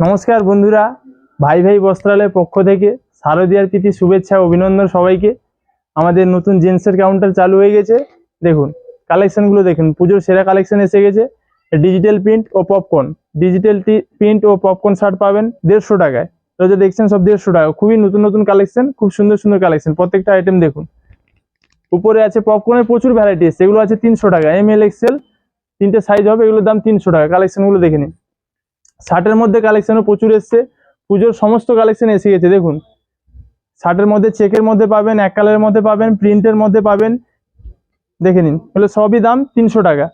নমস্কার বন্ধুরা, ভাই ভাই বস্ত্রালয়ের পক্ষ থেকে শারদীয়ার প্রীতি শুভেচ্ছা অভিনন্দন সবাইকে। আমাদের নতুন জেন্টসের কাউন্টার চালু হয়ে গেছে। দেখুন কালেকশনগুলো দেখুন, পুজোর সেরা কালেকশন এসে গেছে। ডিজিটাল প্রিন্ট ও পপকর্ন, ডিজিটাল প্রিন্ট ও পপকর্ন শার্ট পাবেন 150 টাকায়। তো যে দেখছেন সব 150 টাকা, খুবই নতুন নতুন কালেকশন, খুব সুন্দর সুন্দর কালেকশন। প্রত্যেকটা আইটেম দেখুন। উপরে আছে পপকর্নের প্রচুর ভ্যারাইটি এসছে, এগুলো আছে 300 টাকা। ML XL তিনটে সাইজ হবে, এগুলোর দাম 300 টাকা। কালেকশনগুলো দেখে নিন। শার্টের মধ্যে কালেকশনও প্রচুর এসছে, পুজোর সমস্ত কালেকশন এসে গেছে। দেখুন শার্টের মধ্যে চেকের মধ্যে পাবেন, এক কালারের মধ্যে পাবেন, প্রিন্টের মধ্যে পাবেন। দেখে নিন, এগুলো সবই দাম 300 টাকা।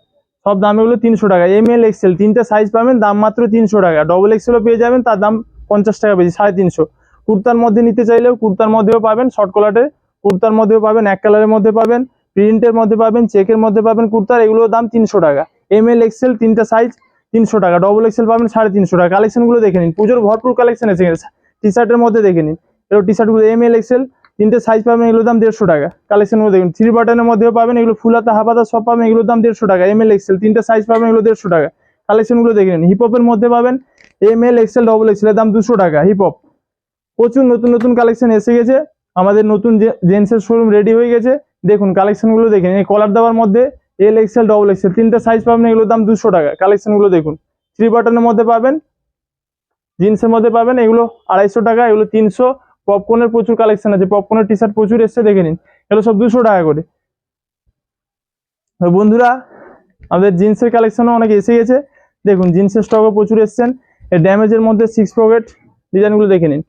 সব দাম এগুলো 300 টাকা। ML XL তিনটে সাইজ পাবেন, দাম মাত্র 300 টাকা। ডবল এক্সেলও পেয়ে যাবেন, তার দাম 50 টাকা বেশি, 350। কুর্তার মধ্যে নিতে চাইলেও কুর্তার মধ্যেও পাবেন, শর্ট কলারের কুর্তার মধ্যেও পাবেন, এক কালারের মধ্যে পাবেন, প্রিন্টের মধ্যে পাবেন, চেকের মধ্যে পাবেন কুর্তার। এগুলোর দাম 300 টাকা। ML XL তিনটে সাইজ 300 টাকা, ডবল এক্সেল পাবেন 350 টাকা। কালেকশনগুলো দেখে নিন, পুজোর ভরপুর কালেকশন এসে গেছে। টি শার্টের মধ্যে দেখে নিন, এগুলো টি শার্টগুলো ML XL তিনটে সাইজ পাবেন, এগুলোর দাম 150 টাকা। কালেকশনগুলো দেখুন, 3 বাটনের মধ্যেও পাবেন, এগুলো ফুল হাতা হাফ হাতা সব পাবেন, এগুলোর দাম 150 টাকা। ML XL তিনটে সাইজ পাবেন, এগুলো 150 টাকা। কালেকশনগুলো দেখে নিন। হিপহপের মধ্যে পাবেন ML XL ডবল এক্সেল, দাম 200 টাকা। হিপহপ প্রচুর নতুন নতুন কালেকশন এসে গেছে। আমাদের নতুন জেন্টসের শোরুম রেডি হয়ে গেছে। দেখুন কালেকশনগুলো দেখে নিন। কলার দেওয়ার মধ্যে L XL ডবল এক্সেল তিনটে সাইজ পাবেন, এগুলোর দাম 200 টাকা। কালেকশনগুলো দেখুন। 3 বাটনের মধ্যে পাবেন, জিন্সের মধ্যে পাবেন, এগুলো 250 টাকা, এগুলো 300। পপকর্নের প্রচুর কালেকশন আছে, পপকর্নের টি শার্ট প্রচুর এসছে, দেখে নিন। এগুলো সব 200 টাকা করে। তো বন্ধুরা, আমাদের জিন্সের কালেকশনও অনেক এসে গেছে। দেখুন জিন্সের স্টকও প্রচুর এসছেন। এই ড্যামেজের মধ্যে 6 পকেট ডিজাইনগুলো দেখে নিন।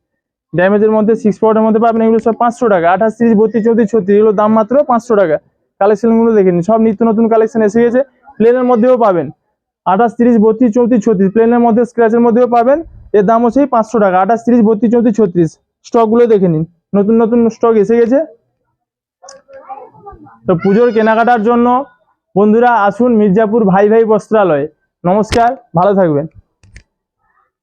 ড্যামেজের মধ্যে 6 পকেটের মধ্যে পাবেন, এগুলো সব 500 টাকা। 28, 30, 32, 34, 36, এগুলো দাম মাত্র 500 টাকা। কালেকশনগুলো দেখে নিন, সব নিত্য নতুন কালেকশন এসে গেছে। প্লেনের মধ্যেও পাবেন 28, 30, 32, 34, 36, প্লেনের মধ্যে স্ক্র্যাচের মধ্যেও পাবেন। এর দামও সেই 500 টাকা। 28, 30, 32, 34, 36 স্টকগুলো দেখে নিন, নতুন নতুন স্টক এসে গেছে। তো পুজোর কেনাকাটার জন্য বন্ধুরা আসুন মির্জাপুর ভাই ভাই বস্ত্রালয়ে। নমস্কার, ভালো থাকবেন।